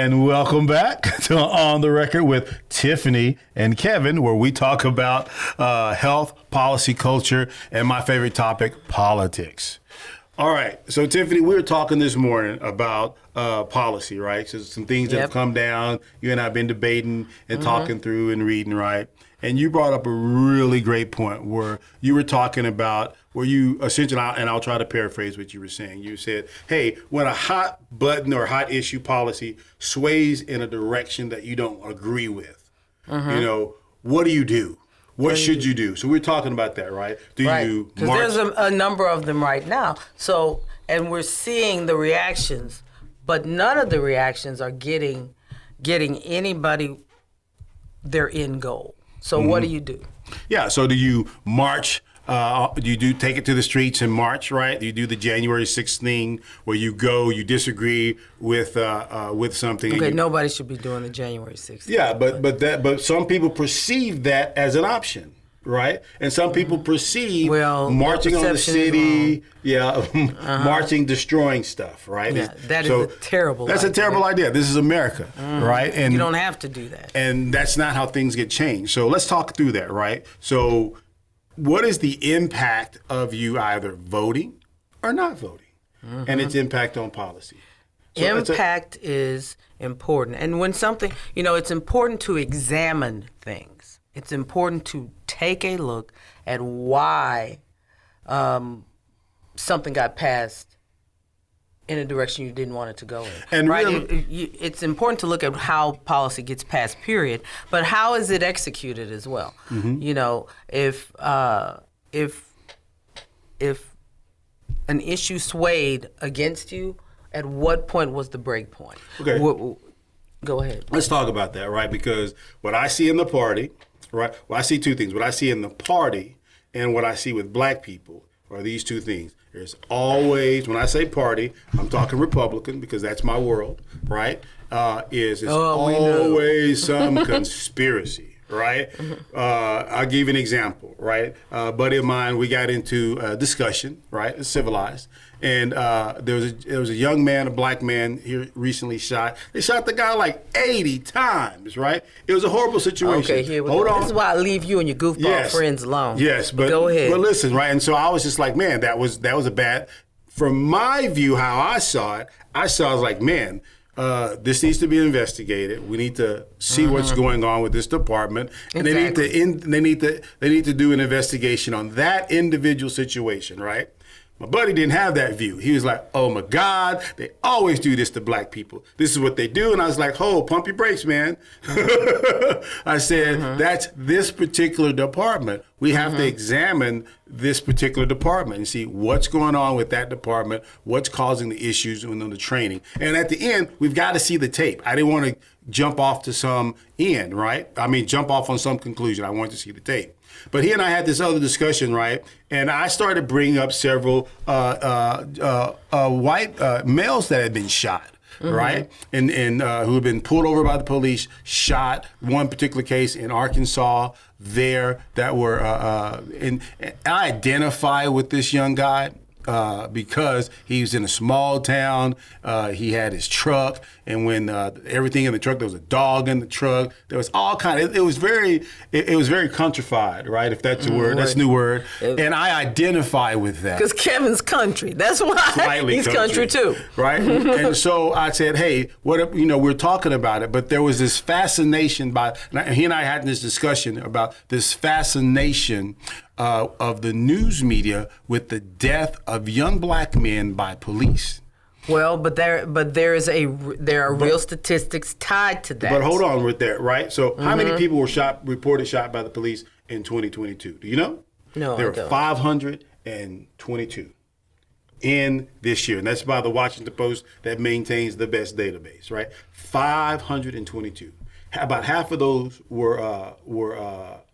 And welcome back to On the Record with Tiffany and Kevin, where we talk about health, policy, culture, and my favorite topic, politics. All right. So, Tiffany, we were talking this morning about policy, right? So some things that have come down. You and I have been debating and talking through and reading, right? And you brought up a really great point where you were talking about where you essentially, and I'll try to paraphrase what you were saying. You said, hey, when a hot button or hot issue policy sways in a direction that you don't agree with, you know, what do you do? What should you do? So we're talking about that, right? Do you march? Because there's a number of them right now. So, and we're seeing the reactions, but none of the reactions are getting anybody their end goal. So what do you do? Yeah, so do you march? Do you take it to the streets and march, right? Do you do the January 6th thing where you go, you disagree with something? Okay, nobody should be doing the January 6th. Yeah, but some people perceive that as an option, right? And some people perceive marching on the city, marching, destroying stuff, right? Yeah, that is a terrible idea. That's a terrible idea. This is America, right? And you don't have to do that. And that's not how things get changed. So let's talk through that, right? So what is the impact of you either voting or not voting and its impact on policy? So impact is important. And when something, it's important to examine things. It's important to take a look at why something got passed in a direction you didn't want it to go in. And right? It's important to look at how policy gets passed, period, but how is it executed as well? If an issue swayed against you, at what point was the break point? Okay. Go ahead. Let's talk about that, right? Because what I see in the party, right? Well, I see two things. What I see in the party and what I see with black people are these two things. There's always, when I say party, I'm talking Republican because that's my world, right? It's always some conspiracy, right? I'll give you an example, right? A buddy of mine, we got into a discussion, right? Civilized. And there was a young man, a black man here recently shot. They shot the guy like 80 times, right? It was a horrible situation. Okay, here we go. This is why I leave you and your goofball friends alone. Yes, but go ahead. But listen, right? And so I was just like, man, that was a bad. From my view, how I saw it, I was like, man, this needs to be investigated. We need to see what's going on with this department, and they need to do an investigation on that individual situation, right? My buddy didn't have that view. He was like, oh my God, they always do this to black people. This is what they do. And I was like, pump your brakes, man. I said, that's this particular department. We have to examine this particular department and see what's going on with that department, what's causing the issues in the training. And at the end, we've got to see the tape. I didn't want to jump off to some end, right? I mean, jump off on some conclusion. I wanted to see the tape. But he and I had this other discussion, right? And I started bringing up several white males that had been shot, right? And who had been pulled over by the police, shot. One particular case in Arkansas there that were, and I identify with this young guy. Because he was in a small town, he had his truck, and when everything in the truck, there was a dog in the truck. There was all kind of. It was very countrified, right? If that's a word, that's a new word. And I identify with that because Kevin's country. That's why slightly he's country too, right? And so I said, hey, we're talking about it, but there was this fascination he and I had this discussion about this fascination of the news media with the death of young black men by police. Well, but there are real statistics tied to that. But hold on with that, right? So how many people were reported shot by the police in 2022? Do you know? No, there were 522 in this year, and that's by the Washington Post that maintains the best database, right? 522. About half of those were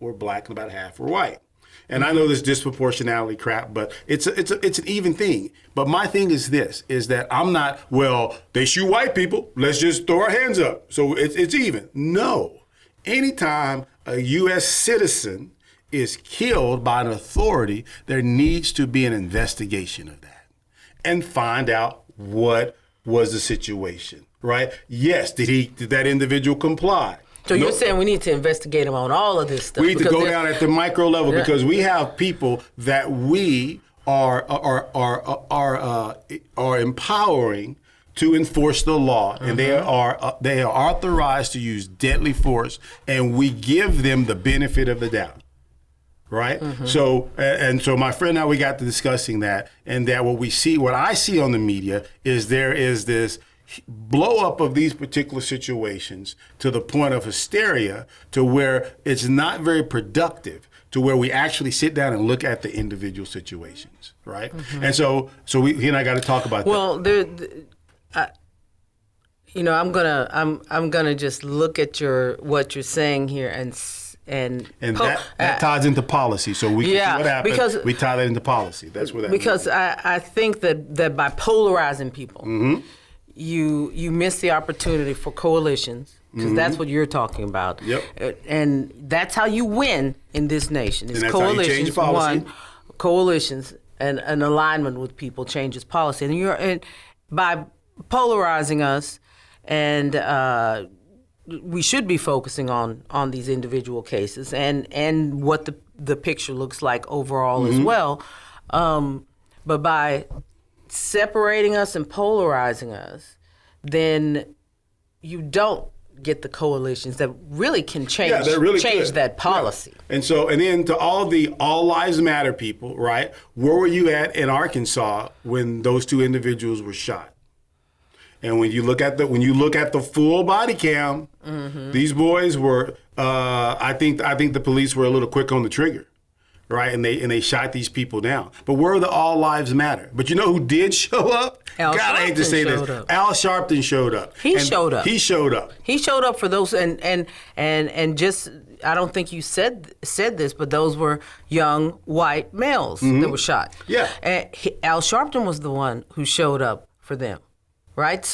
black, and about half were white. And I know this disproportionality crap, but it's an even thing. But my thing is this, is that I'm not, they shoot white people, let's just throw our hands up. So it's even. No. Anytime a U.S. citizen is killed by an authority, there needs to be an investigation of that and find out what was the situation. right? Yes. Did that individual comply? So you're saying we need to investigate them on all of this stuff? We need to go down at the micro level because we have people that we are empowering to enforce the law, and they are authorized to use deadly force, and we give them the benefit of the doubt. Right. So so my friend and I, we got to discussing that, and that what I see on the media is there is this blow up of these particular situations to the point of hysteria, to where it's not very productive, to where we actually sit down and look at the individual situations. Right. And so he and I got to talk about that. Well, I'm gonna just look at what you're saying here and that ties into policy. So we can see what happens. Because we tie that into policy. That's what that because means. I think that by polarizing people, you miss the opportunity for coalitions, because that's what you're talking about. Yep. And that's how you win in this nation. It's and that's coalitions. How you change policy. Coalitions and an alignment with people changes policy. And by polarizing us, and we should be focusing on these individual cases and what the picture looks like overall as well. But by separating us and polarizing us, then you don't get the coalitions that really can change that policy. Yeah. And then to all lives matter people, right? Where were you at in Arkansas when those two individuals were shot? And when you look at the full body cam, these boys were. I think the police were a little quick on the trigger, right? And they shot these people down. But where are the all lives matter? But you know who did show up? God, I hate to say this. Al Sharpton showed up. He showed up. He showed up. He showed up for those and just. I don't think you said this, but those were young white males that were shot. Yeah. And Al Sharpton was the one who showed up for them. Right,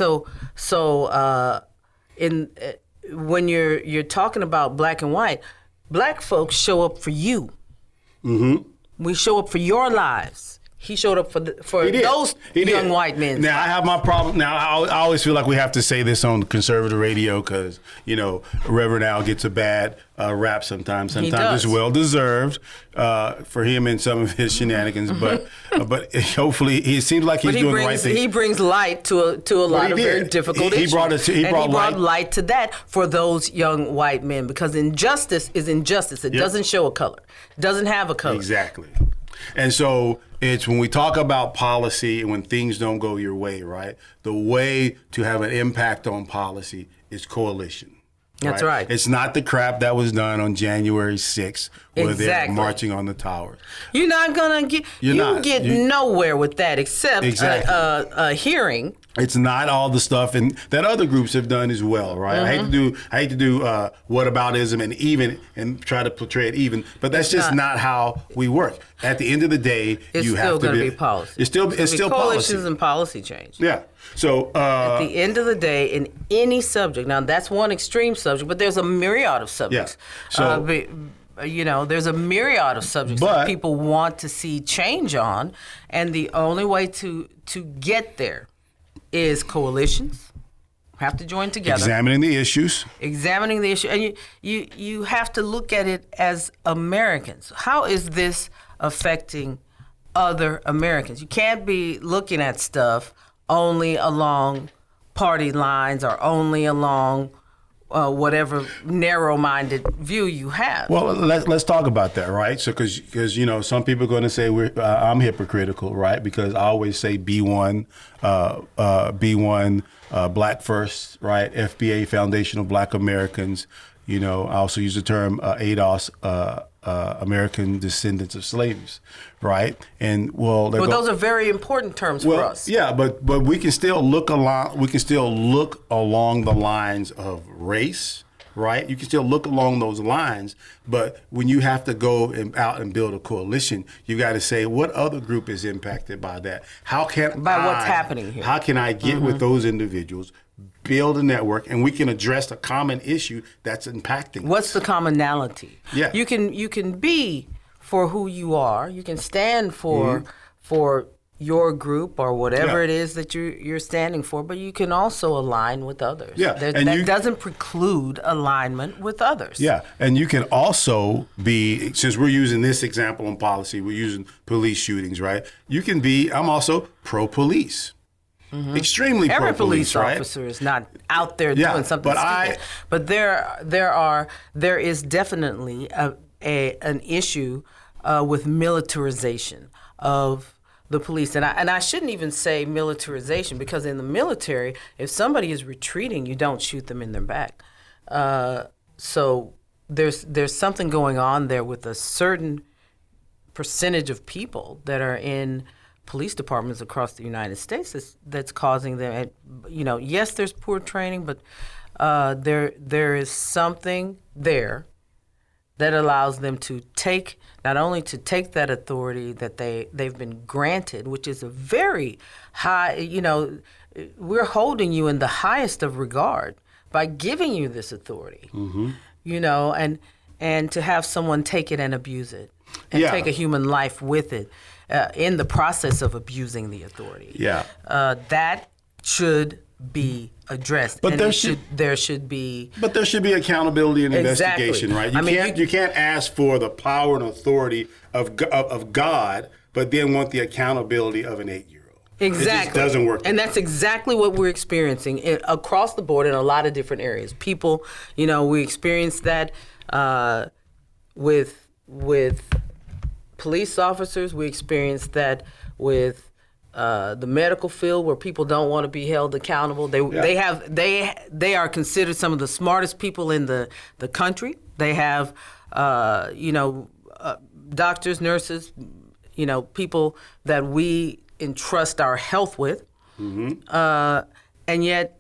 when you're talking about black and white, black folks show up for you. We show up for your lives. He showed up for those young white men. Now I have my problem. Now I always feel like we have to say this on conservative radio because Reverend Al gets a bad rap sometimes. Sometimes it's well deserved for him and some of his shenanigans. But hopefully it seems like he's doing the right thing. He brings light to a lot of very difficult issues. He brought light to that for those young white men, because injustice is injustice. It doesn't show a color. It doesn't have a color. Exactly. And so it's when we talk about policy and when things don't go your way, right? The way to have an impact on policy is coalition. That's right. It's not the crap that was done on January 6th where they're marching on the towers. You're not going to get nowhere with that except a hearing. It's not all the stuff and that other groups have done as well, right? I hate to do whataboutism and try to portray it even, but that's just not how we work. At the end of the day, you have to be. It's still going to be policy. It's still coalitions policy. and policy change. Yeah. So at the end of the day, in any subject, now that's one extreme subject, but there's a myriad of subjects. Yeah. So there's a myriad of subjects that people want to see change on, and the only way to get there is coalitions. Have to join together. Examining the issues. And you have to look at it as Americans. How is this affecting other Americans? You can't be looking at stuff only along party lines or only along whatever narrow-minded view you have. Well, let's talk about that, right? So, because some people are going to say I'm hypocritical, right? Because I always say B1, Black First, right? FBA, Foundation of Black Americans. I also use the term ADOS, American Descendants of Slaves, right? And those are very important terms for us. Yeah, but we can still look along. We can still look along the lines of race, right? You can still look along those lines, but when you have to go out and build a coalition, you got to say what other group is impacted by that. What's happening here? How can I get with those individuals? Build a network, and we can address a common issue that's impacting. What's the commonality? Yeah, you can be for who you are. You can stand for your group or whatever Yeah. it is that you're standing for, but you can also align with others. Yeah, and that doesn't preclude alignment with others. Yeah, and you can also be, since we're using this example in policy, we're using police shootings, right? You can be, I'm also pro-police. Extremely Every pro-police, police right? officer is not out there Yeah, doing something but stupid. But there is definitely an issue with militarization of the police, and I shouldn't even say militarization, because in the military, if somebody is retreating, you don't shoot them in their back. So there's something going on there with a certain percentage of people that are in police departments across the United States that's causing them. And, yes, there's poor training, but there is something there that allows them to not only take that authority that they've been granted, which is a very high, we're holding you in the highest of regard by giving you this authority, and to have someone take it and abuse it and take a human life with it in the process of abusing the authority. Yeah. That should be addressed. But and there should be accountability and Exactly. investigation, right? I You can't ask for the power and authority of God, but then want the accountability of an 8-year-old. Exactly. It just doesn't work. And that's exactly what we're experiencing across the board in a lot of different areas. People, we experience that with police officers. We experience that with the medical field, where people don't want to be held accountable. They are considered some of the smartest people in the country. They have doctors, nurses, people that we entrust our health with, and yet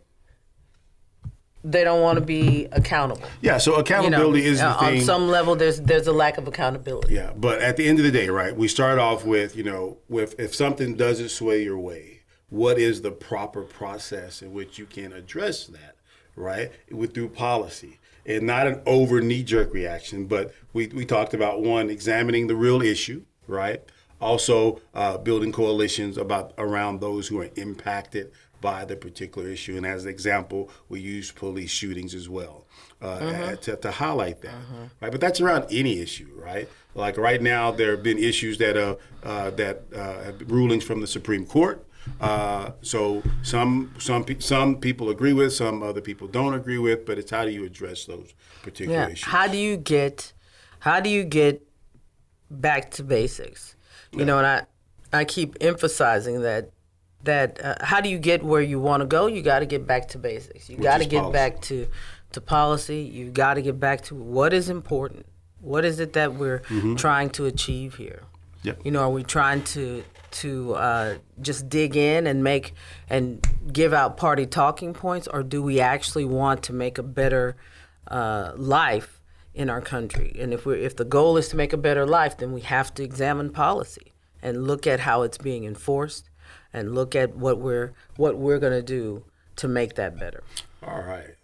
they don't want to be accountable. Yeah, so accountability is the thing. On some level, there's a lack of accountability. Yeah, but at the end of the day, right, we start off with, if something doesn't sway your way, what is the proper process in which you can address that, right, through policy? And not an over knee-jerk reaction, but we talked about, one, examining the real issue, right? Also building coalitions around those who are impacted by the particular issue. And as an example, we use police shootings as well to highlight that, right? But that's around any issue, right? Like right now, there have been issues that have rulings from the Supreme Court. So some people agree with, some other people don't agree with, but it's how do you address those particular issues? How do you get back to basics? And I keep emphasizing that how do you get where you want to go? You got to get back to basics. You got to get back to policy. You got to get back to what is important. What is it that we're trying to achieve here? Yep. Are we trying to just dig in and give out party talking points, or do we actually want to make a better life in our country? And if the goal is to make a better life, then we have to examine policy and look at how it's being enforced, and look at what we're going to do to make that better. All right.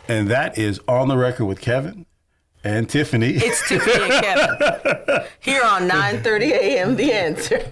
And that is On the Record with Kevin and Tiffany. It's Tiffany and Kevin here on 9:30 a.m. The Answer.